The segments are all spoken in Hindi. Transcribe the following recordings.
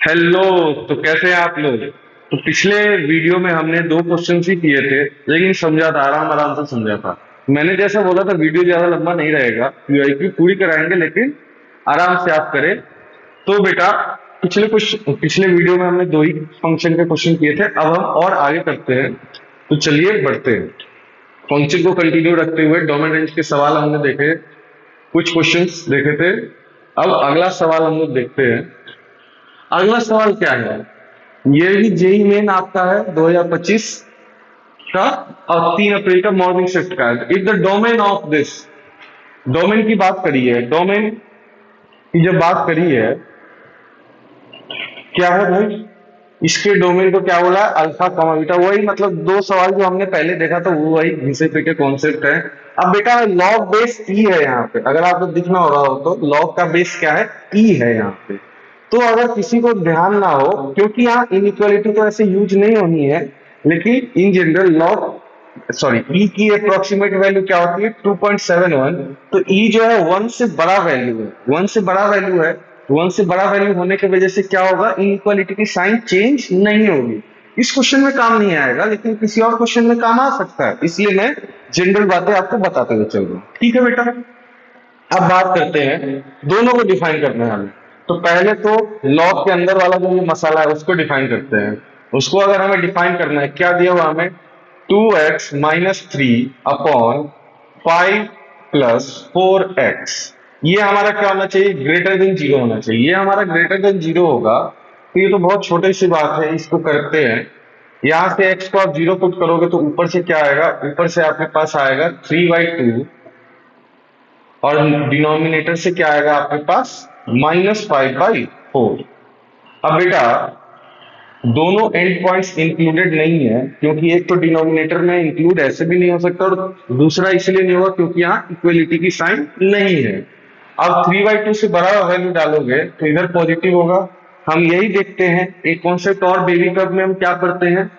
हेलो। तो कैसे हैं आप लोग? तो पिछले वीडियो में हमने दो क्वेश्चन ही किए थे, लेकिन समझा था, आराम आराम से समझा था। मैंने जैसा बोला था वीडियो ज्यादा लंबा नहीं रहेगा, पीआईक्यू पूरी कराएंगे, लेकिन आराम से आप करें। तो बेटा, पिछले वीडियो में हमने दो ही फंक्शन के क्वेश्चन किए थे, अब हम और आगे करते हैं। तो चलिए बढ़ते हैं। फंक्शन को कंटिन्यू रखते हुए डोमेन रेंज के सवाल हमने देखे, कुछ क्वेश्चंस देखे थे। अब अगला सवाल हम लोग देखते हैं। अगला सवाल क्या है? ये भी जेई मेन आपका है 2025 का, और 3 अप्रैल का मॉर्निंग शिफ्ट का है। If the domain of this, domain की बात करी है, डोमेन की जब बात करी है, क्या है भाई? इसके डोमेन को क्या बोला है? अल्फा कमा बीटा। वही मतलब दो सवाल जो हमने पहले देखा था, वो वही घिसे पिटे कॉन्सेप्ट है। अब बेटा लॉग बेस ई है यहाँ पे, अगर आपको दिखना हो रहा हो तो लॉग का बेस क्या है? ई है यहाँ पे। तो अगर किसी को ध्यान ना हो, क्योंकि यहाँ इनइक्वालिटी तो ऐसे यूज नहीं होनी है, लेकिन इन जनरल लॉग, सॉरी, ई की अप्रोक्सीमेट वैल्यू क्या होती है? 2.71। तो ई जो है वन से बड़ा वैल्यू है, वन से बड़ा वैल्यू है। वन से बड़ा वैल्यू होने की वजह से क्या होगा? इनइक्वालिटी की साइन चेंज नहीं होगी। इस क्वेश्चन में काम नहीं आएगा, लेकिन किसी और क्वेश्चन में काम आ सकता है, इसलिए मैं जनरल बातें आपको बताते हुए चल रहा हूँ। ठीक है बेटा, अब बात करते हैं, दोनों को डिफाइन करना है हमें। तो पहले तो लॉग के अंदर वाला जो ये मसाला है उसको डिफाइन करते हैं। उसको अगर हमें डिफाइन करना है, क्या दिया हुआ हमें? 2x-3 upon 5 + 4x। ये हमारा क्या होना चाहिए? ग्रेटर देन जीरो होना चाहिए। ये हमारा ग्रेटर देन जीरो होगा, तो ये तो बहुत छोटी सी बात है, इसको करते हैं। यहां से x को आप जीरो पुट करोगे तो ऊपर से क्या आएगा? ऊपर से आपके पास आएगा 3/2, और डिनोमिनेटर से क्या आएगा आपके पास? -5/4। अब बेटा दोनों एंड पॉइंट्स इंक्लूडेड नहीं है, क्योंकि एक तो डिनोमिनेटर में इंक्लूड ऐसे भी नहीं हो सकता, और दूसरा इसलिए नहीं होगा क्योंकि यहाँ इक्वलिटी की साइन नहीं है। अब 3/2 से बड़ा वैल्यू डालोगे तो इधर पॉजिटिव होगा। हम यही देखते हैं। एक कॉन्सेप्ट और बेबी कर्व में हम क्या करते हैं,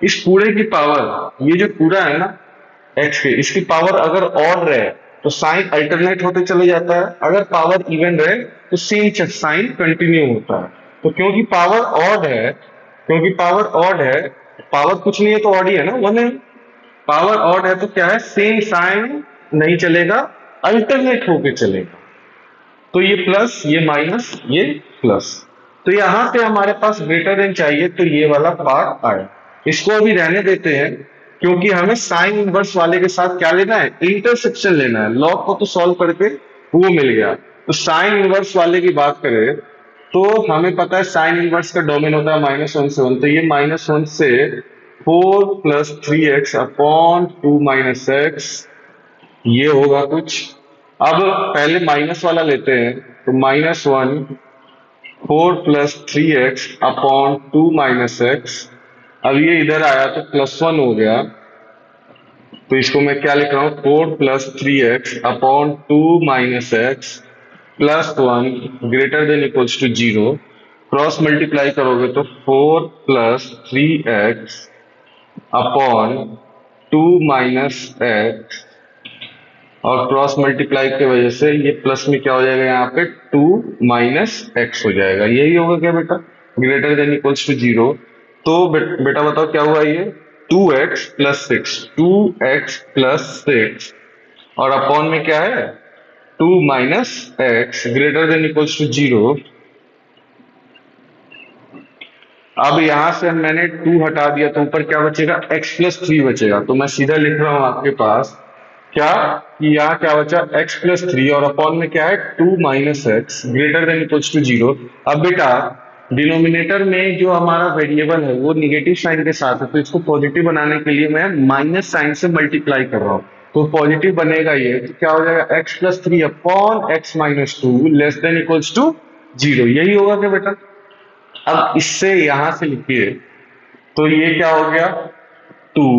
इस पूरे की पावर, ये जो पूरा है ना एक्स के, इसकी पावर अगर ऑड रहे तो साइन अल्टरनेट होते चले जाता है, अगर पावर इवन रहे तो सेम साइन कंटिन्यू होता है। तो क्योंकि पावर ऑड है, क्योंकि पावर ऑड है, पावर कुछ नहीं है तो ऑड ही है ना, वन है। पावर ऑड है तो क्या है? सेम साइन नहीं चलेगा, अल्टरनेट होके चलेगा। तो ये प्लस, ये माइनस, ये प्लस। तो यहां पे हमारे पास ग्रेटर देन चाहिए, तो ये वाला पार्ट आया। इसको अभी रहने देते हैं, क्योंकि हमें साइन इनवर्स वाले के साथ क्या लेना है? इंटरसेक्शन लेना है। लॉग को तो सॉल्व करके वो मिल गया। तो साइन इनवर्स वाले की बात करें तो हमें पता है साइन इनवर्स का डोमेन होता है -1 से 1। तो ये -1 से 4 + 3x अपॉन 2 - x, ये होगा कुछ। अब पहले माइनस वाला लेते हैं, तो -1 4 + 3x अपॉन 2 - x। अब ये इधर आया तो +1 हो गया, तो इसको मैं क्या लिख रहा हूं? 4 + 3x upon 2 - x +1 greater than equals to 0। Cross multiply करोगे तो 4 + 3x अपॉन 2 - x, और क्रॉस मल्टीप्लाई की वजह से ये प्लस में क्या हो जाएगा? यहाँ पे 2 - x हो जाएगा। यही होगा क्या बेटा? Greater than equals to 0। तो बेटा बताओ क्या हुआ ये? 2x + 6, और अपॉन में क्या है? 2 - x greater than equals to 0। अब यहां से मैंने 2 हटा दिया तो ऊपर क्या बचेगा? x + 3 बचेगा। तो मैं सीधा लिख रहा हूं आपके पास क्या, कि यहाँ क्या बचा? x + 3, और अपॉन में क्या है? 2 - x greater than equals to 0। अब बेटा डिनोमिनेटर में जो हमारा वेरिएबल है वो निगेटिव साइन के साथ है, तो इसको पॉजिटिव बनाने के लिए मैं माइनस साइन से मल्टीप्लाई कर रहा हूं, तो पॉजिटिव बनेगा ये। तो क्या हो जाएगा? x + 3 upon x - 2 less than equals to 0। यही होगा क्या बेटा? अब इससे यहां से लिखिए, तो ये क्या हो गया? 2,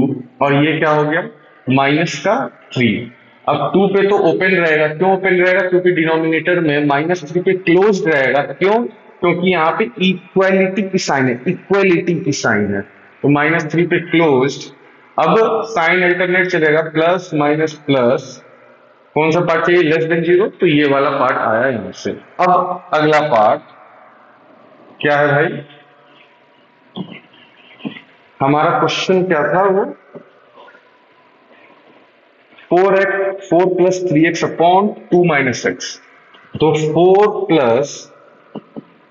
और ये क्या हो गया? -3। अब 2 पे तो ओपन रहेगा। क्यों ओपन रहेगा? क्योंकि डिनोमिनेटर में -3 पे क्लोज रहेगा। क्यों? क्योंकि यहाँ पे इक्वालिटी की साइन है, इक्वालिटी की साइन है, तो -3 पे क्लोज। अब साइन अल्टरनेट चलेगा, प्लस माइनस प्लस। कौन सा पार्ट चाहिए? Less than 0। तो ये वाला पार्ट आया यहां से। अब अगला पार्ट क्या है भाई, हमारा क्वेश्चन क्या था वो, 4 प्लस 3x अपॉन 2 - x। तो 4 प्लस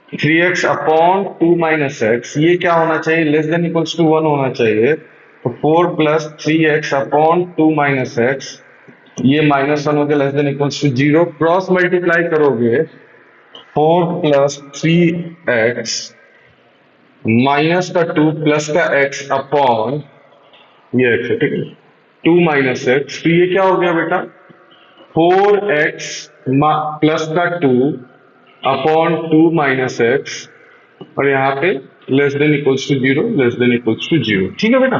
3x अपॉन 2 - x, ये क्या होना चाहिए, लेस देन इक्वल्स टू 1 होना चाहिए। तो 4 प्लस 3x अपॉन 2 - x, ये -1 हो गया, less than equals to 0। Cross multiply करोगे 4 प्लस 3x माइनस का 2 प्लस का x अपॉन ये x है, ठीक है, 2 - x, तो ये क्या हो गया बेटा, 4x प्लस का 2 अपॉन 2 - x, और यहाँ पे less than equals to 0, less than equals to 0, ठीक है बेटा।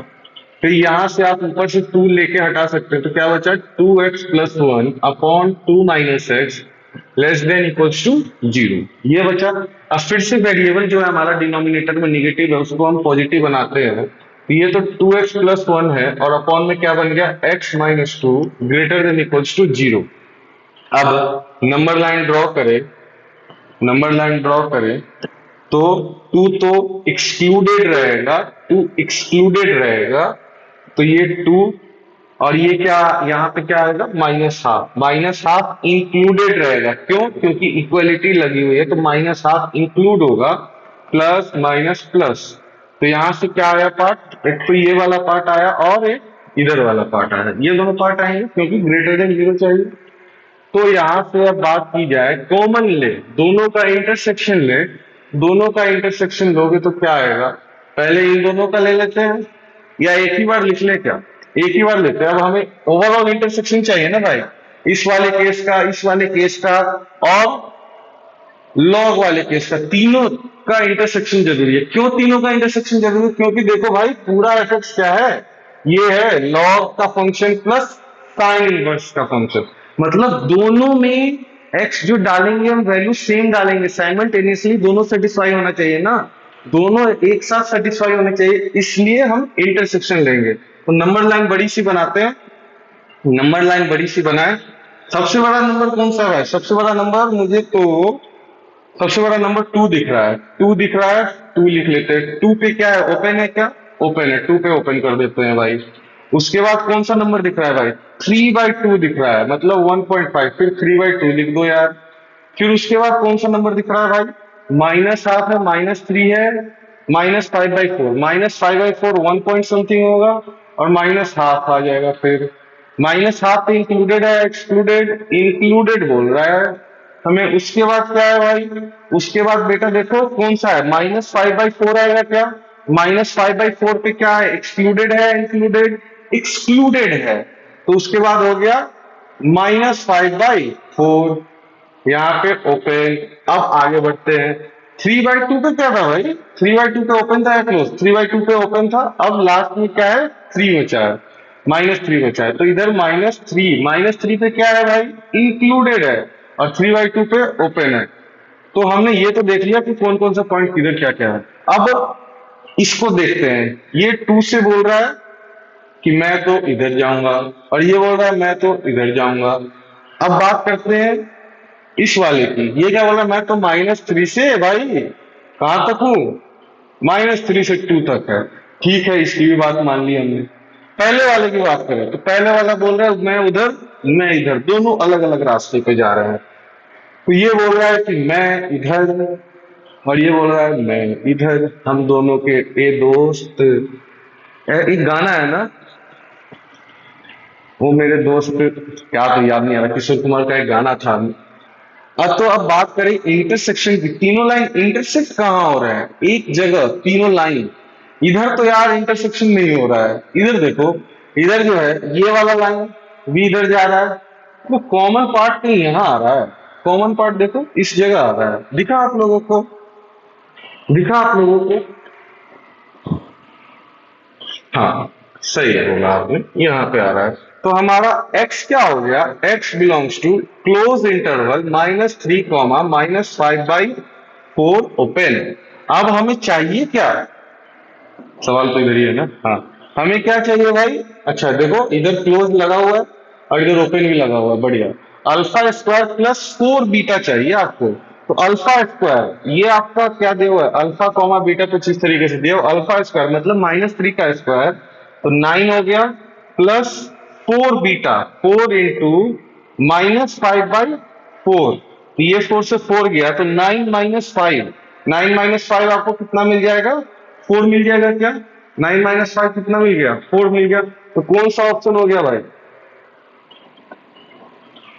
फिर यहां से आप ऊपर से 2 लेके हटा सकते हैं, तो क्या बचा, 2x+1 upon 2 - x less than equals to 0, ये बचा। अब फिर से वेरिएबल जो है हमारा डिनोमिनेटर में निगेटिव है, उसको हम पॉजिटिव बनाते हैं। तो ये तो 2x+1 है, और अपॉन में क्या बन गया, x-2 greater than equals to 0। अब नंबर लाइन ड्रॉ करें तो 2 तो एक्सक्लूडेड रहेगा, 2 एक्सक्लूडेड रहेगा, तो ये 2, और ये क्या, यहाँ पे क्या आएगा, -½ -½ इंक्लूडेड रहेगा, क्यों, क्योंकि इक्वलिटी लगी हुई है, तो -½ इंक्लूड होगा, प्लस माइनस प्लस। तो यहां से क्या आया पार्ट, एक तो ये वाला पार्ट आया और एक इधर वाला पार्ट आया, ये दोनों पार्ट आएंगे क्योंकि ग्रेटर देन 0 चाहिए। तो यहां से अब बात की जाए, कॉमन ले, दोनों का इंटरसेक्शन ले, दोनों का इंटरसेक्शन लोगे तो क्या आएगा, पहले इन दोनों का ले लेते हैं, या एक ही बार लिख ले, क्या एक ही बार लेते हैं। अब हमें ओवरऑल इंटरसेक्शन चाहिए ना भाई, इस वाले केस का, इस वाले केस का, और लॉग वाले केस का, तीनों का इंटरसेक्शन जरूरी है। क्यों तीनों का इंटरसेक्शन जरूरी है, क्योंकि देखो भाई पूरा एफ क्या है, ये है लॉग का फंक्शन प्लस साइन इनवर्स का फंक्शन, मतलब दोनों में एक्स जो डालेंगे हम वैल्यू सेम डालेंगे, साइमल्टेनियसली दोनों सेटिस्फाई होना चाहिए ना, दोनों एक साथ सेटिस्फाई होने चाहिए, इसलिए हम इंटरसेक्शन लेंगे। तो नंबर लाइन बड़ी सी बनाते हैं, नंबर लाइन बड़ी सी बनाए। सबसे बड़ा नंबर कौन सा है, सबसे बड़ा नंबर मुझे तो सबसे बड़ा नंबर 2 दिख रहा है, 2 दिख रहा है, 2 लिख लेते हैं। 2 पे क्या है, ओपन है, क्या ओपन है, 2 पे ओपन कर देते हैं भाई। उसके बाद कौन सा नंबर दिख रहा है भाई, 3/2 दिख रहा है, मतलब 1.5, फिर 3/2 लिख दो यार। फिर उसके बाद कौन सा नंबर दिख रहा है भाई, -½ है, -3 है, -5/4, -5/4 1 पॉइंट समथिंग होगा, और -½ आ जाएगा। फिर -½ पे इंक्लूडेड है, एक्सक्लूडेड, इंक्लूडेड बोल रहा है हमें। उसके बाद क्या है भाई, उसके बाद बेटा देखो कौन सा है, -5/4 आएगा क्या, -5/4 पे क्या है, एक्सक्लूडेड है, इंक्लूडेड, एक्सक्लूडेड है, तो उसके बाद हो गया -5/4, यहाँ पे ओपन। अब आगे बढ़ते हैं, 3/2 पे क्या था भाई, 3/2 पे ओपन था या क्लोज, 3/2 पे ओपन था। अब लास्ट में क्या है, 3 बचा है, -3 बचा है, तो इधर -3 पे क्या है भाई, इंक्लूडेड है, और 3/2 पे ओपन है। तो हमने ये तो देख लिया कि कौन कौन सा पॉइंट किधर क्या क्या है। अब इसको देखते हैं, ये 2 से बोल रहा है कि मैं तो इधर जाऊंगा, और ये बोल रहा है मैं तो इधर जाऊंगा। अब बात करते हैं इस वाले की, ये क्या बोल रहा है, मैं तो -3 से भाई कहां तक हूं, -3 से 2 तक है, ठीक है, इसकी भी बात मान ली हमने। पहले वाले की बात करें तो पहले वाला बोल रहा है मैं उधर, मैं इधर, दोनों अलग अलग रास्ते पे जा रहे हैं। तो ये बोल रहा है कि मैं इधर, और ये बोल रहा है मैं इधर, हम दोनों के ए दोस्त, एक गाना है ना, वो मेरे दोस्त, क्या तो याद नहीं आ रहा, किशोर कुमार का एक गाना था। अब तो अब बात करें इंटरसेक्शन की, तीनों लाइन इंटरसेक्ट कहाँ हो रहा है, एक जगह तीनों लाइन। इधर तो यार इंटरसेक्शन नहीं हो रहा है, इधर देखो, इधर जो है ये वाला लाइन भी इधर जा रहा है, तो कॉमन पार्ट कहीं यहाँ आ रहा है, कॉमन पार्ट देखो इस जगह आ रहा है, दिखा आप लोगों को, दिखा आप लोगों को, हाँ सही होगा आपने, यहाँ पे आ रहा है। तो हमारा x क्या हो गया, x belongs to close interval -3, -5/4 open. अब हमें चाहिए क्या, सवाल तो इधर ही है ना, हाँ, हमें क्या चाहिए भाई, अच्छा देखो इधर क्लोज लगा हुआ है और इधर ओपन भी लगा हुआ है, बढ़िया। α² + 4β चाहिए आपको, तो अल्फा स्क्वायर ये आपका क्या दिया हुआ है, अल्फा कॉमा बीटा कुछ इस तरीके से दिया हुआ, अल्फा स्क्वायर मतलब -3 का स्क्वायर, तो 9 हो गया प्लस 4 बीटा, 4 इंटू -5/4, तो ये 4 से 4 गया तो 9 माइनस 5, 9 माइनस 5 आपको कितना मिल जाएगा, 4 मिल जाएगा क्या, 9 माइनस 5 कितना मिल गया, 4 मिल गया। तो कौन सा ऑप्शन हो गया भाई,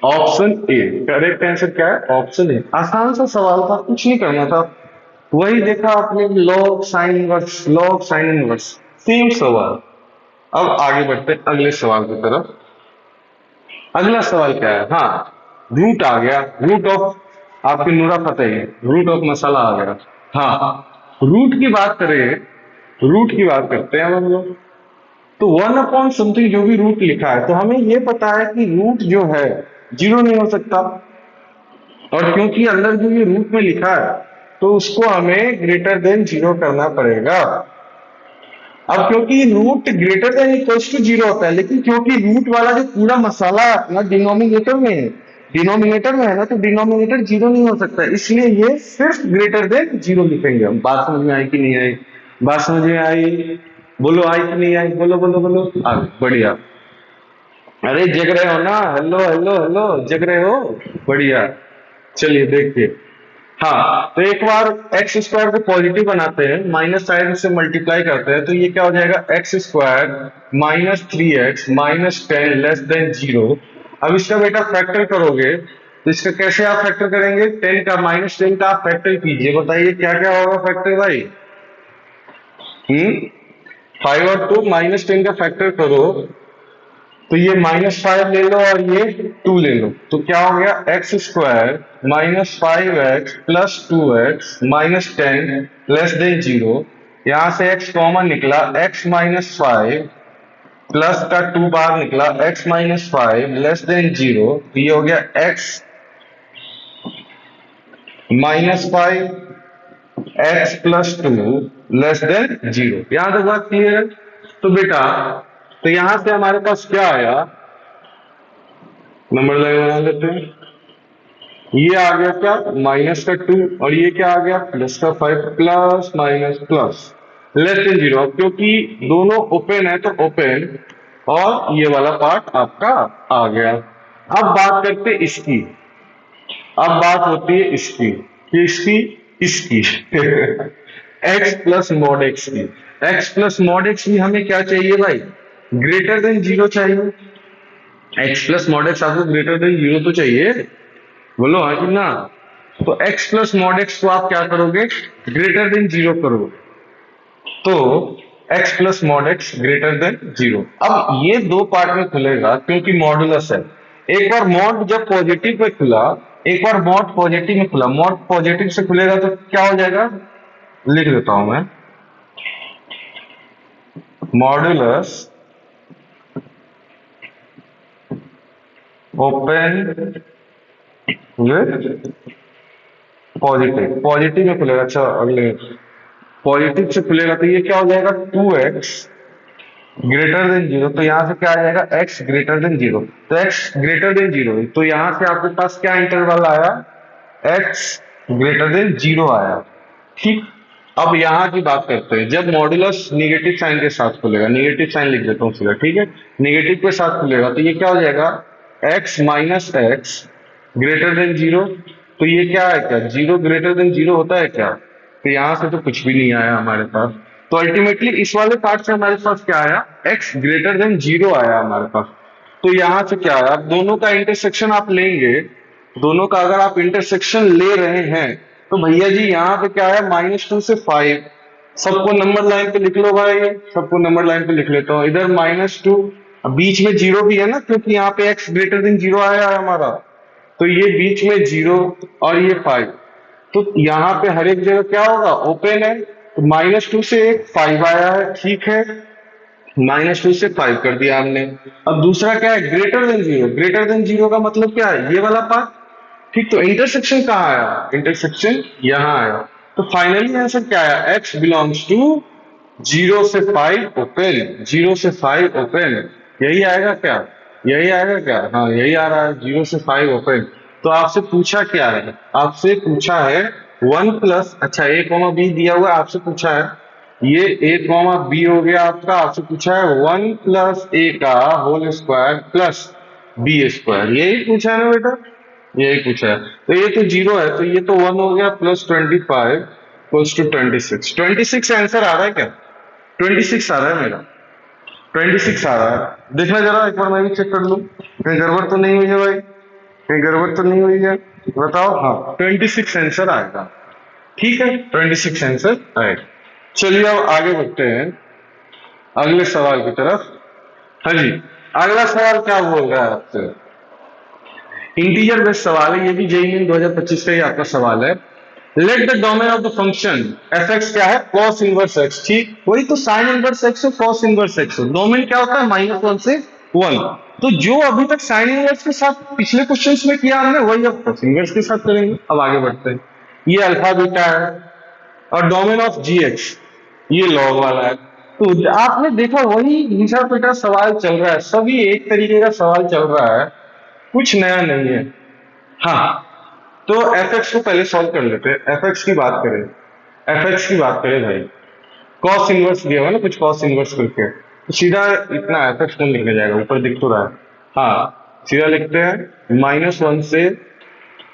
ऑप्शन ए करेक्ट आंसर क्या है, ऑप्शन ए। आसान सा सवाल था, कुछ नहीं करना था, वही देखा आपने log sine inverse, log sine inverse, same सवाल। अब आगे बढ़ते हैं अगले सवाल की तरफ। अगला सवाल क्या है, हाँ रूट आ गया, रूट ऑफ आपकी नूरा फतेही, रूट ऑफ मसाला आ गया। हाँ रूट की बात करें, रूट की बात करते हैं हम लोग, तो 1 अपॉन समथिंग जो भी रूट लिखा है, तो हमें ये पता है कि रूट जो है जीरो नहीं हो सकता, और क्योंकि अंदर जो ये रूट में लिखा है तो उसको हमें ग्रेटर देन जीरो करना पड़ेगा। अब क्योंकि root greater than equals to zero होता है, लेकिन क्योंकि रूट वाला जो पूरा मसाला है अपना डिनोमिनेटर में है, डिनोमिनेटर में है ना, तो डिनोमिनेटर जीरो नहीं हो सकता, इसलिए ये सिर्फ ग्रेटर देन जीरो लिखेंगे हम। बात समझ में आई कि नहीं आई, बात समझ में आई, बोलो आई कि नहीं आई, बोलो बोलो बोलो, आ बढ़िया। अरे जग रहे हो ना, हेलो हेलो हेलो, जग रहे हो, बढ़िया। चलिए देखिए, हाँ तो एक बार एक्स स्क्वायर को पॉजिटिव बनाते हैं, माइनस साइन से मल्टीप्लाई करते हैं, तो ये क्या हो जाएगा, x square -3x -10 less than zero. अब इसका बेटा फैक्टर करोगे तो इसका कैसे आप फैक्टर करेंगे, 10 का -10 का आप फैक्टर कीजिए, बताइए क्या क्या होगा फैक्टर भाई। 5 और 2 -10 का फैक्टर करो तो ये -5 ले लो और ये 2 ले लो, तो क्या हो गया, x square -5x +2x -10 less than zero. यहां से x कॉमन निकला, x -5 प्लस का 2 बाहर निकला, x -5 लेस देन जीरो, तो ये हो गया x -5 x +2 less than zero. यहां तक बात क्लियर है। तो बेटा, तो यहां से हमारे पास क्या आया, नंबर लगा लेते हैं, ये आ गया क्या, -2, और ये क्या आ गया, +5 plus minus plus less than zero. क्योंकि दोनों ओपन है तो ओपन, और ये वाला पार्ट आपका आ गया। अब बात करते हैं इसकी, अब बात होती है इसकी, किसकी, इसकी x प्लस मॉड एक्स की, x प्लस मॉड एक्स की हमें क्या चाहिए भाई, ग्रेटर देन जीरो चाहिए, x प्लस मॉड एक्स आपको ग्रेटर देन जीरो तो चाहिए, बोलो हाँ कि ना। तो x प्लस मॉड एक्स को आप क्या करोगे, ग्रेटर देन जीरो करोगे, तो x plus mod x greater than zero. अब ये दो पार्ट में खुलेगा क्योंकि मॉडुलस है। एक बार मॉड जब पॉजिटिव पे खुला, एक बार मॉड पॉजिटिव में खुला, मॉड पॉजिटिव से खुलेगा तो क्या हो जाएगा, लिख देता हूं मैं, modulus open with positive, positive में खुलेगा, अच्छा अगले पॉजिटिव से खुलेगा तो ये क्या हो जाएगा, 2x ग्रेटर देन जीरो, तो यहां से क्या आ जाएगा, x ग्रेटर देन जीरो, तो x ग्रेटर देन जीरो, तो यहां से आपके पास क्या इंटरवल आया, x ग्रेटर देन जीरो आया। ठीक, अब यहां की बात करते हैं, जब मॉड्यूलस निगेटिव साइन के साथ खुलेगा, निगेटिव साइन लिख देता हूं सीधा, ठीक है, निगेटिव के साथ खुलेगा तो ये क्या हो जाएगा, x minus x greater than zero, तो ये क्या है, क्या जीरो ग्रेटर देन जीरो होता है क्या, तो यहां से तो कुछ भी नहीं आया हमारे पास। तो अल्टीमेटली इस वाले पार्ट से हमारे पास क्या आया, x ग्रेटर देन जीरो आया हमारे पास। तो यहां से क्या आया, दोनों का इंटरसेक्शन आप लेंगे, दोनों का अगर आप इंटरसेक्शन ले रहे हैं तो भैया जी यहाँ पे क्या है, -2 से 5, सबको नंबर लाइन पे लिख लो भाई, सबको नंबर लाइन पे लिख लेता हूँ, इधर -2, बीच में जीरो भी है ना, क्योंकि यहाँ पे x ग्रेटर देन जीरो आया है हमारा, तो ये बीच में जीरो और ये 5, तो यहाँ पे हर एक जगह क्या होगा, ओपन है, तो -2 से एक 5 आया है, ठीक है, -2 से 5 कर दिया हमने। अब दूसरा क्या है, greater than zero, greater than zero का मतलब क्या है, ये वाला पार्ट, ठीक, तो इंटरसेक्शन कहाँ आया, इंटरसेक्शन यहाँ आया। तो फाइनली आंसर क्या आया, x बिलोंग्स टू 0 से 5 ओपन, 0 से 5 ओपन, यही आएगा क्या, यही आएगा क्या, हाँ यही आ रहा है, 0 से 5 ओपन। तो आपसे पूछा क्या है, आपसे पूछा है 1 प्लस, अच्छा ए कॉमा बी दिया हुआ है, आपसे पूछा है ये ए कॉमा बी हो गया आपका, आपसे पूछा है 1 प्लस ए का whole square plus B square, यही पूछा है ना बेटा, यही पूछा है। तो ये तो जीरो है, तो ये तो 1 हो गया प्लस 25 इक्वल्स टू 26। 26 आंसर आ रहा है क्या? 26 आ रहा है मेरा, 26 आ रहा है। देखना जरा एक बार, मैं भी चेक कर लूं कहीं गड़बड़ तो नहीं हुई है भाई, कहीं गड़बड़ तो नहीं हुई है, बताओ। हाँ 26 आंसर आएगा, ठीक है 26 आंसर आएगा। चलिए अब आगे बढ़ते हैं अगले सवाल की तरफ। हाँ जी, अगला सवाल क्या बोल रहा है आपसे, इंटीजर बेस्ड सवाल है, ये भी जेईई मेन 2025 का ही आपका सवाल है। Let the domain of the function F x क्या है, कॉस इनवर्स एक्स, ठीक वही तो साइन इनवर्स एक्स हो कॉस इनवर्स एक्स हो, डोमेन क्या होता है -1 से 1। तो जो अभी तक साइन इनवर्स के साथ पिछले क्वेश्चंस में किया हमने, वही अब कॉस इनवर्स के साथ करेंगे। अब आगे बढ़ते हैं, ये अल्फा बीटा है और डोमेन ऑफ जी एक्स ये लॉग वाला है। तो आपने देखा वही घिसा पिटा सवाल चल रहा है, सभी एक तरीके का सवाल चल रहा है, कुछ नया नहीं है। हाँ तो एफ एक्स को पहले सॉल्व कर लेते हैं, एफ एक्स की बात करें, एफ एक्स की बात करें भाई, कॉस इनवर्स दिया हुआ ना कुछ, कॉस इनवर्स करके तो सीधा इतना एफ एक्स कौन लिखने जाएगा, ऊपर दिख तो रहा है। हाँ सीधा लिखते हैं -1 से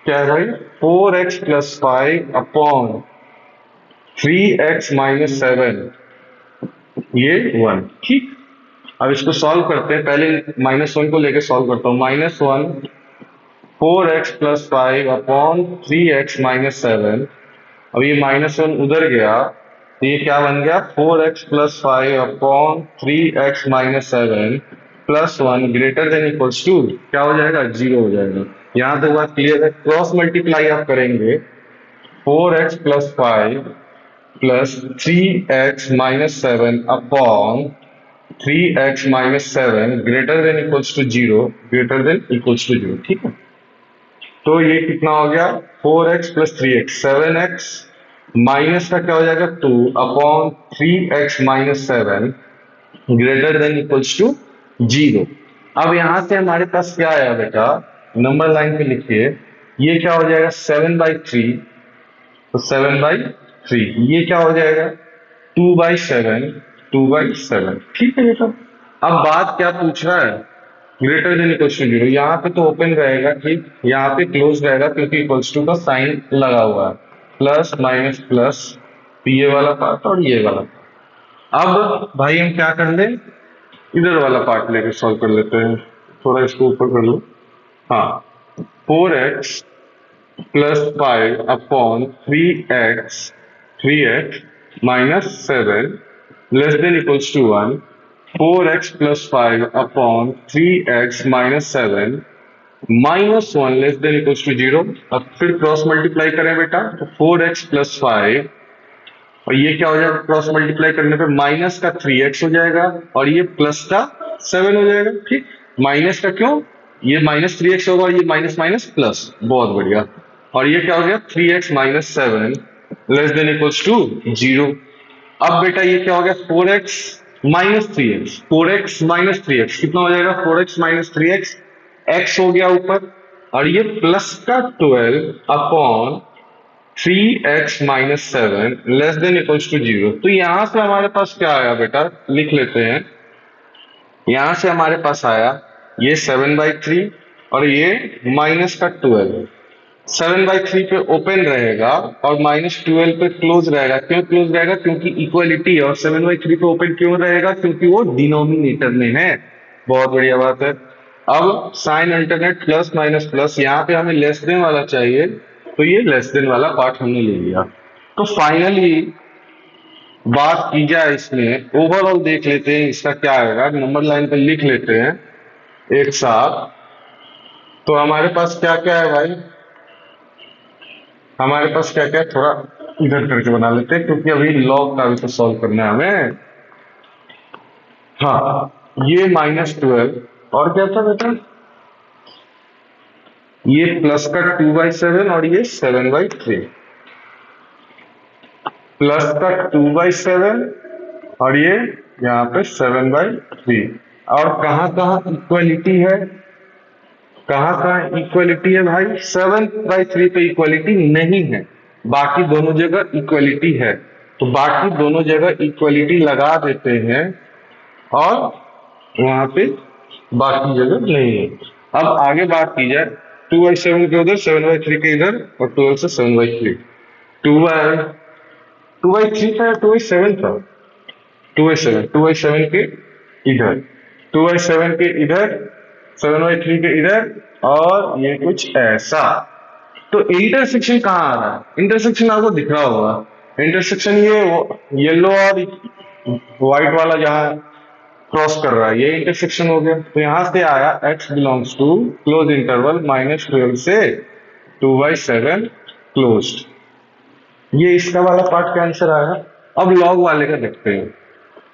क्या है भाई 4x+5 अपॉन 3x-7 ये 1, ठीक। अब इसको सॉल्व करते हैं, पहले -1 को लेके सॉल्व करता हूँ। -1 4x+5 अपॉन 3x-7, अब ये -1 उधर गया तो ये क्या बन गया 4x+5 upon 3x-7 +1 greater than equals to क्या हो जाएगा 0 हो जाएगा। यहाँ तक बात क्लियर है। क्रॉस मल्टीप्लाई आप करेंगे 4x+5 plus 3x-7 upon 3x-7 greater than equals to 0, greater than equals to 0, ठीक है। तो ये कितना हो गया 4x plus 3x 7x minus का क्या हो जाएगा 2 upon 3x-7 greater than equals to 0। अब यहां से हमारे पास क्या आया बेटा, नंबर लाइन पे लिखिए, ये क्या हो जाएगा 7/3, तो 7/3 ये क्या हो जाएगा 2/7, 2/7, ठीक है बेटा। अब बात क्या पूछ रहा है, ग्रेटर देन इक्वल्स टू 0, यहाँ पे तो ओपन रहेगा, ठीक, यहाँ पे क्लोज रहेगा क्योंकि इक्वल्स टू का साइन लगा हुआ है, प्लस माइनस प्लस, ये वाला पार्ट और ये वाला पार्ट। अब भाई हम क्या कर ले, इधर वाला पार्ट लेके सॉल्व कर लेते हैं, थोड़ा इसको ऊपर कर लो। हाँ 4x+5 upon 3x-7 less than equals to 1, 4x+5 upon 3x-7 -1 less than equals to 0। अब फिर क्रॉस मल्टीप्लाई करें बेटा, तो 4x+5 और ये क्या हो जाएगा क्रॉस मल्टीप्लाई करने पे माइनस का 3x हो जाएगा और ये प्लस का 7 हो जाएगा, ठीक। माइनस का क्यों, ये -3x होगा और ये माइनस माइनस प्लस, बहुत बढ़िया। और ये क्या हो गया 3x-7 less than equals to 0। अब बेटा ये क्या हो गया 4x-3x, 4x-3x कितना हो जाएगा 4x-3x, x हो गया ऊपर और ये प्लस का 12 upon 3x-7 less than equals to 0। तो यहां से हमारे पास क्या आया बेटा, लिख लेते हैं, यहां से हमारे पास आया ये 7/3 और ये माइनस का 12, 7/3 पे ओपन रहेगा और -12 पे क्लोज रहेगा। क्यों क्लोज रहेगा, क्योंकि इक्वलिटी, और 7/3 पे ओपन क्यों रहेगा, क्योंकि वो डिनोमिनेटर में है, बहुत बढ़िया बात है। अब sign alternate plus minus plus, यहाँ पे हमें लेस देन वाला चाहिए तो ये लेस देन वाला पार्ट हमने ले लिया। तो फाइनली बात की जाए इसमें, ओवरऑल देख लेते हैं इसका क्या आएगा, नंबर लाइन पे लिख लेते हैं एक साथ। तो हमारे पास क्या क्या है भाई, हमारे पास क्या क्या है, थोड़ा इधर करके बना लेते हैं क्योंकि अभी लॉग का भी तो सॉल्व करना है हमें। हाँ ये -12 और क्या था बेटा, ये प्लस का 2/7 और ये 7/3, प्लस का 2/7 और ये यहाँ पे 7/3। और कहाँ कहाँ इक्वलिटी है, कहाँ कहाँ इक्वलिटी है भाई? 7/3 पे इक्वलिटी नहीं है, बाकी दोनों जगह इक्वलिटी है। तो बाकी दोनों जगह इक्वलिटी लगा देते हैं और वहां पे बाकी जगह नहीं है। अब आगे बात की जाए, 2/7 के उधर, 7/3 के इधर, और 12 से 7/3। टू बाई 2/3 था या 2/7 था? 2/7 के इधर, 2/7 के इधर, 7/3 के इधर, और ये कुछ ऐसा। तो इंटरसेक्शन कहाँ आ रहा है? इंटरसेक्शन आपको दिख रहा होगा। इंटरसेक्शन ये येलो और व्हाइट वाला जहाँ क्रॉस कर रहा है, ये इंटरसेक्शन हो गया। तो यहां से आया x belongs to close interval -12 से 2/7 क्लोज्ड। ये इसका वाला पार्ट का आंसर आया। अब लॉग वाले का देखते हैं।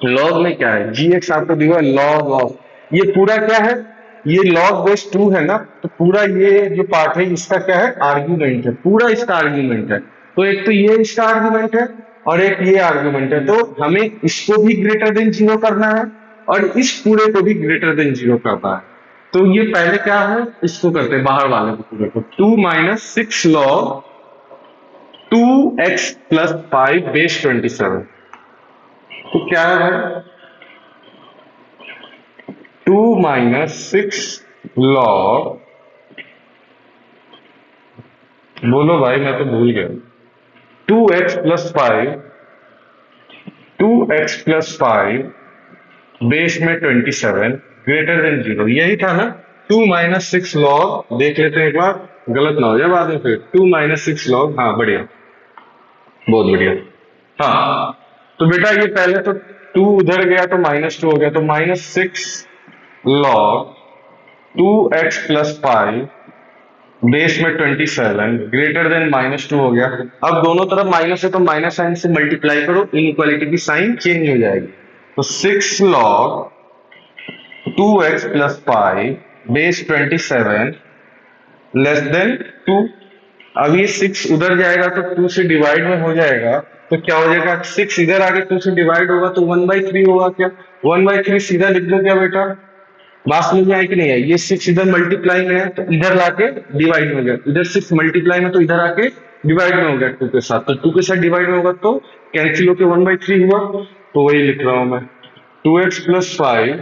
लॉग में क्या है? gx आपको दिया लॉग ऑफ, ये पूरा क्या है? ये log बेस 2 है ना, तो पूरा ये जो पार्ट है इसका क्या है? आर्ग्यूमेंट है, पूरा इसका आर्ग्यूमेंट है। तो एक तो ये इसका आर्ग्यूमेंट है और एक ये आर्ग्यूमेंट है, तो हमें इसको भी ग्रेटर देन 0 करना है और इस पूरे को भी ग्रेटर देन 0 करना है। तो ये पहले क्या है, इसको करते हैं बाहर वाले को, पूरे को। 2 - 6 log 2x + 5 बेस 27। तो क्या है भाई? 2 - 6 log, बोलो भाई मैं तो भूल गया। 2x + 5, 2x + 5 बेस में 27 ग्रेटर देन 0, यही था ना? 2 - 6 log, देख लेते हैं एक बार, गलत ना हो जाए बाद में फिर। 2 - 6 log, हाँ बढ़िया, बहुत बढ़िया। हाँ, तो बेटा ये पहले तो 2 उधर गया तो -2 हो गया, तो -6 log 2x + 5 बेस में 27 ग्रेटर देन -2 हो गया। अब दोनों तरफ माइनस है तो माइनस साइन से मल्टीप्लाई करो, इनइक्वालिटी की साइन चेंज हो जाएगी। तो 6 log 2x + 5 base 27 less than 2। अब ये 6 उधर जाएगा तो 2 से डिवाइड में हो जाएगा, तो क्या हो जाएगा? 6 इधर आके 2 से डिवाइड होगा तो 1/3 होगा। क्या 1/3 सीधा लिख दो क्या बेटा? बात समझ में आई कि नहीं आई? ये 6 इधर मल्टीप्लाई में है तो इधर लाके डिवाइड में हो गया, इधर 6 मल्टीप्लाई में तो इधर आके डिवाइड में हो गया 2 के साथ, तो 2 के साथ डिवाइड में होगा तो कैंसिल होकर 1/3 हुआ। तो वही लिख रहा हूं मैं, 2x + 5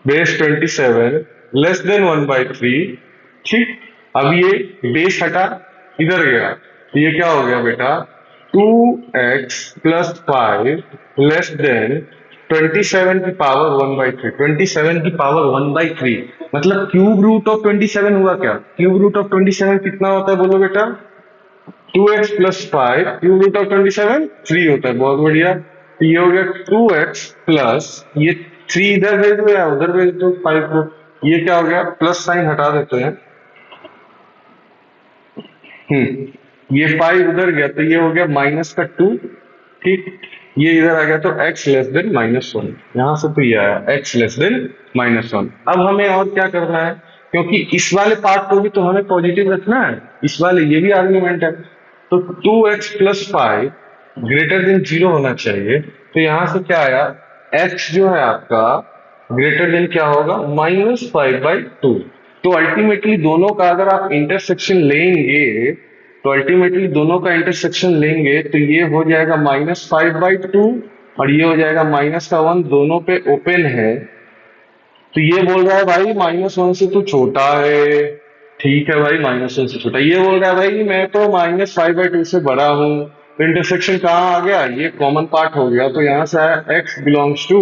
बेस 27 लेस देन 1/3। ठीक, अब ये बेस हटा, इधर गया, तो ये क्या हो गया बेटा? 2x + 5 लेस देन 27 की पावर 1/3। 27 की पावर 1/3 मतलब क्यूब रूट ऑफ 27 हुआ। क्या क्यूब रूट ऑफ 27 कितना होता है बोलो बेटा? 2x + 5 क्यूब रूट ऑफ 27 3 होता है। बहुत बढ़िया। तो ये हो गया 2x प्लस, ये 3 इधर भेज दो या उधर भेज दो 5 को, ये क्या हो गया? प्लस साइन हटा देते हैं। ये 5 उधर गया तो ये हो गया -2। ठीक, ये इधर आ गया तो x लेस देन -1, यहां से तो ये आया x लेस देन -1। अब हमें और क्या करना है, क्योंकि इस वाले पार्ट को भी तो हमें पॉजिटिव रखना है, इस वाले ये भी आर्ग्यूमेंट है, तो 2x + 5 ग्रेटर देन 0 होना चाहिए। तो यहां से क्या आया? x जो है आपका ग्रेटर देन क्या होगा? -5/2। तो अल्टीमेटली दोनों का अगर आप इंटरसेक्शन लेंगे, तो अल्टीमेटली दोनों का इंटरसेक्शन लेंगे तो ये हो जाएगा -5/2 और ये हो जाएगा -1, दोनों पे ओपन है। तो ये बोल रहा है भाई -1 से तो छोटा है। ठीक है भाई, -1 से छोटा। ये बोल रहा है भाई मैं तो -5/2 से बड़ा हूं। तो इंटरसेक्शन कहाँ आ गया? ये कॉमन पार्ट हो गया, तो यहां से आया x belongs to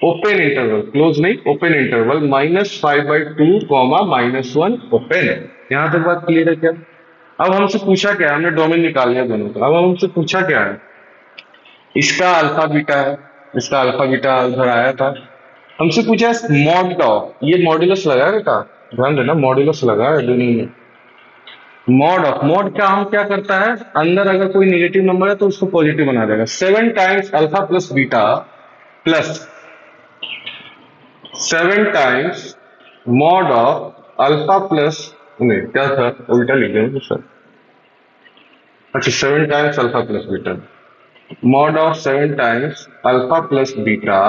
open interval, close नहीं, ओपन इंटरवल -5/2, -1 ओपन। यहां तक बात क्लियर है क्या? अब हमसे पूछा क्या है? हमने डोमेन निकाल लिया दोनों का। अब हमसे पूछा क्या है? इसका अल्फा बीटा है, इसका अल्फा बीटा उधर आया था। हमसे पूछा है मॉड ऑफ, ये मॉड्यूलस लगा है बेटा, ध्यान देना, मॉड्यूलस लगा है दोनों में। मॉड ऑफ, मॉड का हम क्या करता है, अंदर अगर कोई नेगेटिव नंबर है तो उसको पॉजिटिव बना देगा। 7 times alpha plus beta plus 7 times mod of alpha plus, नहीं क्या था, उल्टा लिख दिया सर। अच्छा, 7 times alpha plus beta, mod of 7 times alpha plus beta,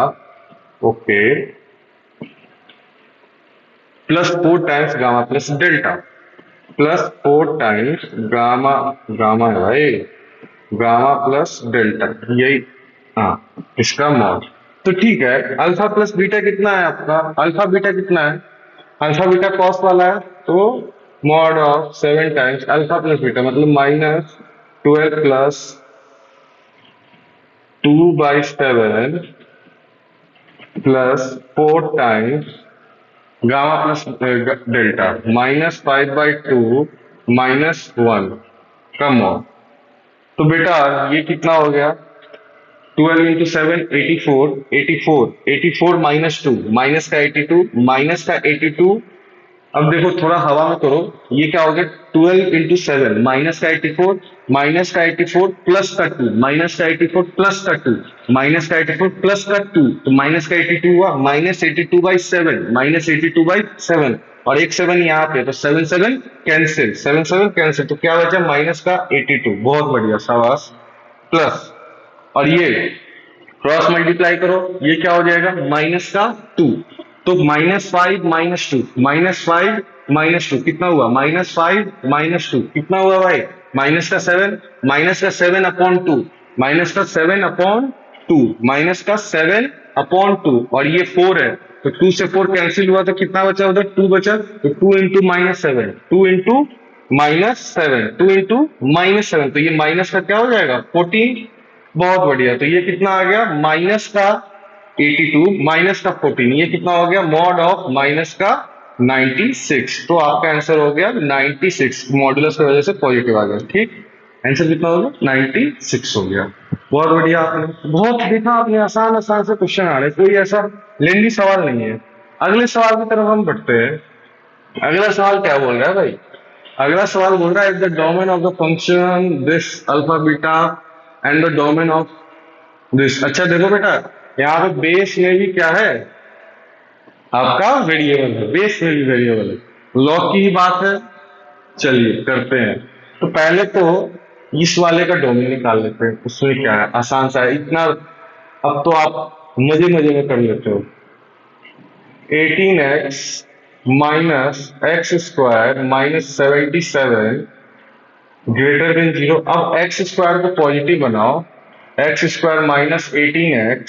okay, plus 4 times gamma plus delta, plus 4 times gamma, gamma है भाई, गामा प्लस डेल्टा, यही, हाँ, इसका मॉड। तो ठीक है, अल्फा प्लस बीटा कितना है आपका, अल्फा बीटा कितना है, अल्फा बीटा कॉस वाला है, तो mod of 7 times alpha plus beta मतलब minus 12 plus 2/7 plus 4 times gamma plus delta minus 5/2 -1 का मॉड। तो बेटा ये कितना हो गया, 12 इंटू 7 84, 84 -2, माइनस का 82, माइनस का 82। अब देखो थोड़ा हवा में करो, ये क्या हो गया, 12 इंटू 7 माइनस का 84, माइनस का 84 प्लस का 2, माइनस का 84 प्लस का 2, माइनस का 84 प्लस का 2, तो माइनस का 82 हुआ -82/7, -82/7, और एक 7 यहाँ पे, तो 7 7 कैंसिल, 7 7 कैंसिल, तो क्या बचा माइनस का 82, बहुत बढ़िया, शाबाश, प्लस, और ये क्रॉस मल्टीप्लाई करो, ये क्या हो जाएगा माइनस का 2, तो -5 -2, -5 -2 कितना हुआ, -5 -2 कितना हुआ भाई, -7, -7/2, -7/2, -7/2, और ये 4 है, तो 2 से 4 कैंसिल हुआ, तो कितना बचा उधर, 2 बचा, तो 2 इंटू -7, 2 इंटू -7, 2 इंटू -7, तो ये माइनस का क्या हो जाएगा 14, बहुत बढ़िया, तो ये कितना आ गया माइनस का 82 माइनस का 14, ये कितना हो गया मॉड ऑफ माइनस का 96, तो आपका आंसर हो गया 96, मॉडुलस की वजह से पॉजिटिव आ गया, ठीक, आंसर कितना हो गया 96 हो गया, बहुत बढ़िया, आपने बहुत देखा, आपने आसान आसान से क्वेश्चन आ रहे, कोई ऐसा लेंदी सवाल नहीं है। अगले सवाल की तरफ हम बढ़ते हैं। अगला सवाल क्या बोल रहा है भाई, अगला सवाल बोल रहा है the domain of the function this alpha beta and the domain of this. अच्छा देखो बेटा, यहाँ पे बेस में भी क्या है, आपका वेरिएबल है, बेस में भी वेरिएबल है, लॉग की ही बात है, चलिए करते हैं। तो पहले तो इस वाले का डोमेन निकाल लेते हैं, उसमें क्या है, आसान सा है इतना, अब तो आप मजे मजे में कर लेते हो। 18x minus x square minus 77 greater than 0। अब एक्स स्क्वायर को पॉजिटिव बनाओ, x square minus 18x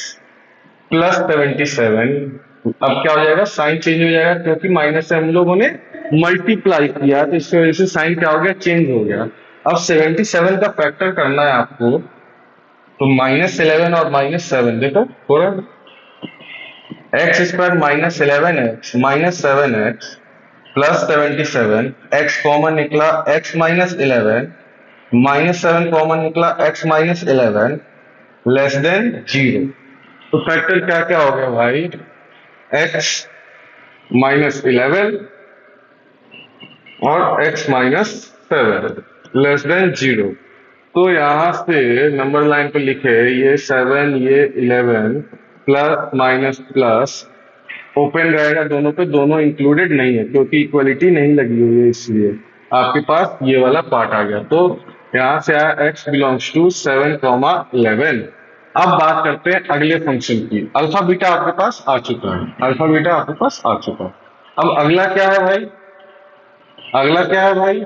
plus 77, अब क्या हो जाएगा, साइन चेंज हो जाएगा, क्योंकि माइनस से हम लोगों ने मल्टीप्लाई किया, तो इसकी वजह से साइन क्या हो गया, चेंज हो गया। अब 77 का फैक्टर करना है आपको, तो -11 और -7 देखो हो रहा है, x square -11x -7x plus 77, x common निकला, x -11 -7 कॉमन निकला, x -11 लेस देन 0। तो फैक्टर क्या क्या हो गया भाई, x -11 और x -7 लेस देन 0। तो यहां से नंबर लाइन पे लिखे, ये 7 ये 11 प्लस माइनस प्लस ओपन रहेगा दोनों पे, दोनों इंक्लूडेड नहीं है क्योंकि इक्वलिटी नहीं लगी हुई है, इसलिए आपके पास ये वाला पार्ट आ गया। तो यहां से आया x बिलोंग्स टू 7, 11। अब बात करते हैं अगले फंक्शन की, अल्फा बीटा आपके पास आ चुका है, अल्फा बीटा आपके पास आ चुका है। अब अगला क्या है भाई, अगला क्या है भाई,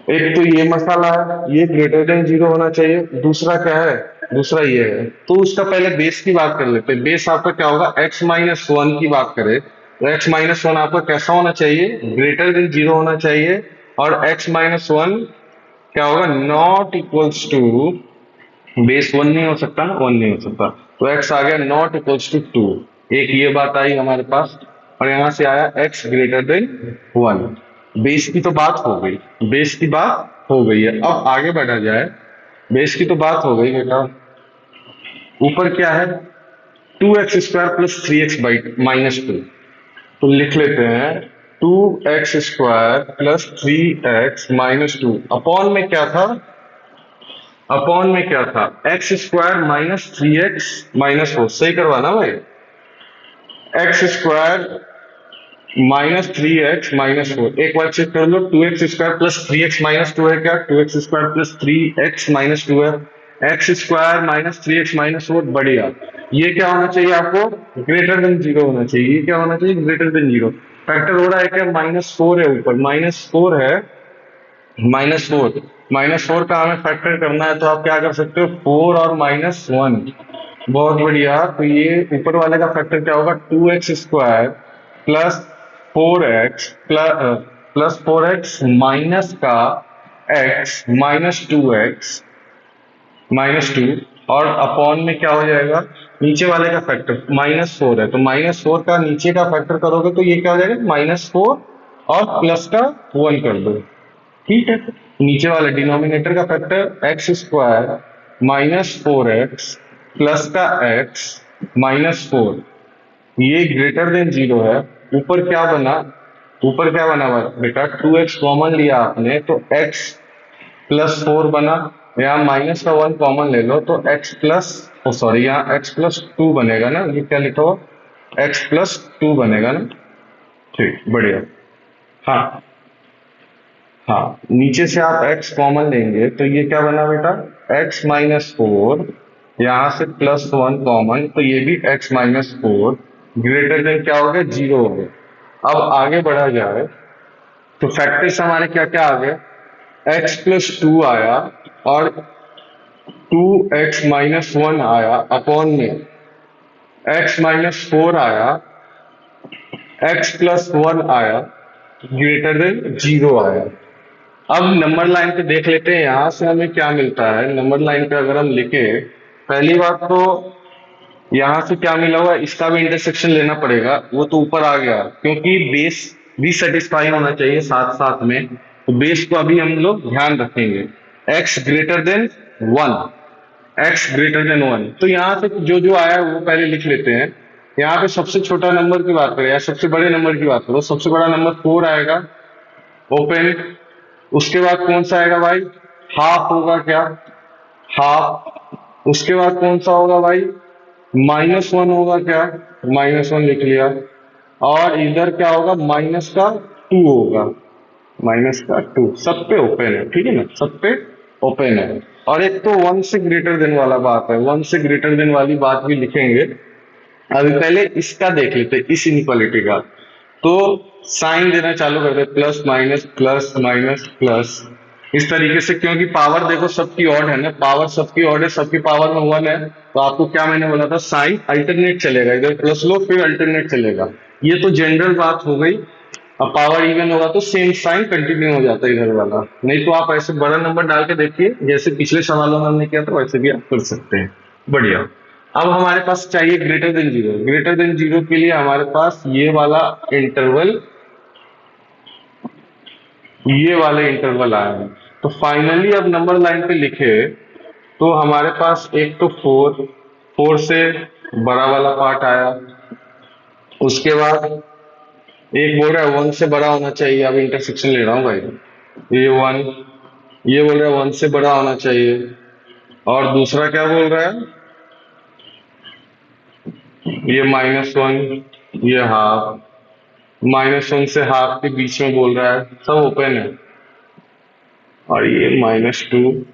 एक तो ये मसाला है, ये ग्रेटर देन 0 होना चाहिए, दूसरा क्या है, दूसरा ये है। तो उसका पहले बेस की बात कर लेते हैं, बेस आपका क्या होगा, x-1 की बात करें तो x-1 आपका कैसा होना चाहिए, ग्रेटर देन 0 होना चाहिए, और x-1 क्या होगा, नॉट इक्वल्स टू, बेस 1 नहीं हो सकता ना, 1 नहीं हो सकता, तो x आ गया नॉट इक्वल्स टू 2, एक ये बात आई हमारे पास, और यहां से आया x ग्रेटर देन 1। बेस की तो बात हो गई, बेस की बात हो गई है, अब आगे बढ़ा जाए, बेस की तो बात हो गई बेटा, ऊपर क्या है, 2x² प्लस 3x-2, तो लिख लेते हैं 2x² प्लस 3x-2, अपॉन में क्या था, अपॉन में क्या था, x² माइनस 3x-4, सही करवाना भाई, x² -3x-4, एक बार चेक कर लो, 2x² प्लस 3x-2 है क्या, 2x² प्लस 3x-2 है, x² -3x-4, बढ़िया, ये क्या होना चाहिए आपको, ग्रेटर देन 0 होना चाहिए, ये क्या होना चाहिए, ग्रेटर देन 0। फैक्टर हो रहा है क्या, -4 है ऊपर, -4 है, -4 का हमें फैक्टर करना है, तो आप क्या कर सकते हो, 4 और -1। बहुत बढ़िया। तो ये ऊपर वाले का फैक्टर क्या होगा, 2x² plus 4x plus 4x minus का x -2 और अपॉन में क्या हो जाएगा, नीचे वाले का फैक्टर -4 है, तो -4 का नीचे का फैक्टर करोगे तो ये क्या हो जाएगा, -4 और प्लस का 1 कर दो। ठीक है, नीचे वाले डिनोमिनेटर का फैक्टर x² -4x प्लस का x -4, ये ग्रेटर देन 0 है। ऊपर क्या बना, बेटा, 2x कॉमन लिया आपने तो x +4 बना, यहाँ माइनस का 1 कॉमन ले लो तो x प्लस, सॉरी, यहाँ x+2 बनेगा ना, ये क्या लिखा हो, x+2 बनेगा ना। ठीक, बढ़िया। हाँ हाँ, नीचे से आप x कॉमन लेंगे तो ये क्या बना बेटा, x-4, यहाँ से +1 कॉमन तो ये भी x-4, ग्रेटर देन क्या हो गया, 0 हो गया। अब आगे बढ़ा जाए तो फैक्टर्स हमारे क्या क्या आ गए, x+2 आया और 2x-1 आया, अपॉन में x-4 आया, x+1 आया, ग्रेटर देन 0 आया। अब नंबर लाइन पे देख लेते हैं, यहां से हमें क्या मिलता है। नंबर लाइन पे अगर हम लिखे, पहली बात तो यहां से क्या मिला हुआ, इसका भी इंटरसेक्शन लेना पड़ेगा, वो तो ऊपर आ गया, क्योंकि बेस भी सेटिस्फाई होना चाहिए साथ साथ में, तो बेस को अभी हम लोग ध्यान रखेंगे। x ग्रेटर देन 1, तो यहाँ से जो जो आया है वो पहले लिख लेते हैं। यहाँ पे सबसे छोटा नंबर की बात करें या सबसे बड़े नंबर की बात करो, सबसे बड़ा नंबर 4 आएगा, ओपन। उसके बाद कौन सा आएगा भाई, हाफ होगा क्या, हाफ। उसके बाद कौन सा होगा भाई, -1 होगा क्या, -1 लिख लिया। और इधर क्या होगा, -2 होगा, -2, सब पे ओपन है, ठीक है ना, सब पे ओपन है। और एक तो 1 से ग्रेटर देन वाला बात है, 1 से ग्रेटर देन वाली बात भी लिखेंगे। अभी पहले इसका देख लेते हैं, इस इनइक्वालिटी का। तो साइन देना चालू कर दे, plus minus plus minus plus, इस तरीके से, क्योंकि पावर देखो सबकी ऑड है ना, पावर सबकी ऑड है, सबकी पावर में 1 है, तो आपको क्या मैंने बोला था, साइन अल्टरनेट चलेगा, इधर प्लस लो फिर अल्टरनेट चलेगा। ये तो जनरल बात हो गई। अब पावर इवन होगा तो सेम साइन कंटिन्यू हो जाता है इधर वाला, नहीं तो आप ऐसे बड़ा नंबर डाल के देखिए, जैसे पिछले सवालों में हमने किया था वैसे भी आप कर सकते हैं। बढ़िया। अब हमारे पास चाहिए ग्रेटर देन 0, ग्रेटर देन 0 के लिए हमारे पास ये वाला इंटरवल, ये वाले इंटरवल आए हैं। तो फाइनली अब नंबर लाइन पे लिखे तो हमारे पास एक तो 4 से बड़ा वाला पार्ट आया, उसके बाद एक बोल रहा है 1 से बड़ा होना चाहिए, अब इंटरसेक्शन ले रहा हूँ भाई, ये 1, ये बोल रहा है 1 से बड़ा होना चाहिए, और दूसरा क्या बोल रहा है, ये -1, ये हाफ, -1 से हाफ के बीच में बोल रहा है, सब ओपन है, और ये -2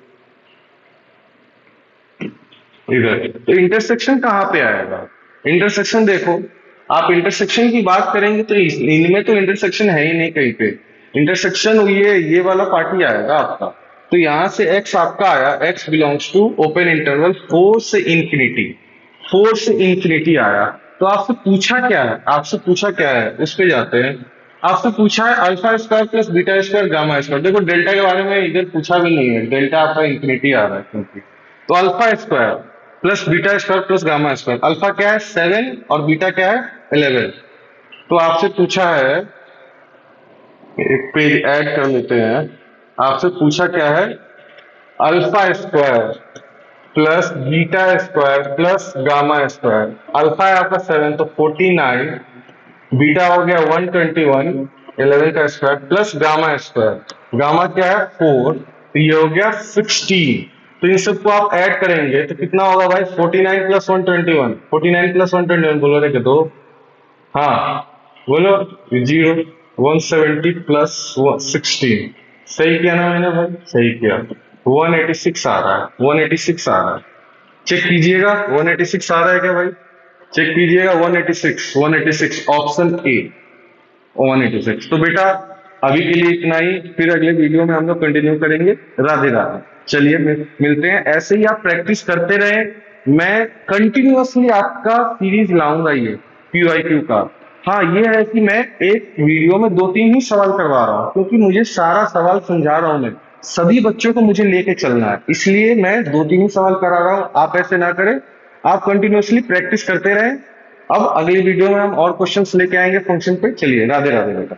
इधर। तो इंटरसेक्शन कहाँ पे आएगा, इंटरसेक्शन देखो, आप इंटरसेक्शन की बात करेंगे तो इनमें तो इंटरसेक्शन है ही नहीं कहीं पे। इंटरसेक्शन ये वाला पार्ट ही आएगा आपका। तो यहां से x आपका आया, x belongs to open interval 4 से इंफिनिटी, 4 से इंफिनिटी आया। तो आपसे पूछा क्या है, उस पे जाते हैं। आपसे पूछा है α² प्लस β² γ²। देखो डेल्टा के बारे में इधर पूछा भी नहीं है, डेल्टा आपका इंफिनिटी आ रहा है क्योंकि, तो α² प्लस β² प्लस γ², अल्फा क्या है 7 और बीटा क्या है 11। तो आपसे पूछा है, एक पेज ऐड कर लेते हैं, आपसे पूछा क्या है, α² प्लस β² प्लस γ²। अल्फा है आपका 7 तो 49, बीटा हो गया 121, 11 का स्क्वायर प्लस γ², गामा क्या है 4, तो ये हो गया 16। तो इन सबको आप ऐड करेंगे तो कितना होगा भाई, 49 प्लस 121, 49 प्लस 121 बोलो रे दो, हाँ बोलो 0, 170 प्लस 16, सही किया ना मैंने भाई, सही किया। 186 आ रहा है, 186 आ रहा है, चेक कीजिएगा 186 आ रहा है क्या भाई, चेक कीजिएगा 186, 186 ऑप्शन ए, 186। तो बेटा अभी के लिए इतना ही, फिर अगले वीडियो में हम लोग कंटिन्यू करेंगे। राधे राधे। चलिए मिलते हैं, ऐसे ही आप प्रैक्टिस करते रहे। मैं कंटिन्यूअसली आपका सीरीज लाऊंगा ये PYQ का। हाँ ये है कि मैं एक वीडियो में 2-3 ही सवाल करवा रहा हूँ, क्योंकि मुझे सारा सवाल समझा रहा हूं मैं, सभी बच्चों को मुझे लेके चलना है, इसलिए मैं 2-3 ही सवाल करा रहा हूँ। आप ऐसे ना करें, आप कंटिन्यूअसली प्रैक्टिस करते रहें। अब अगली वीडियो में हम और क्वेश्चंस लेके आएंगे फंक्शन पे। चलिए राधे राधे बेटा।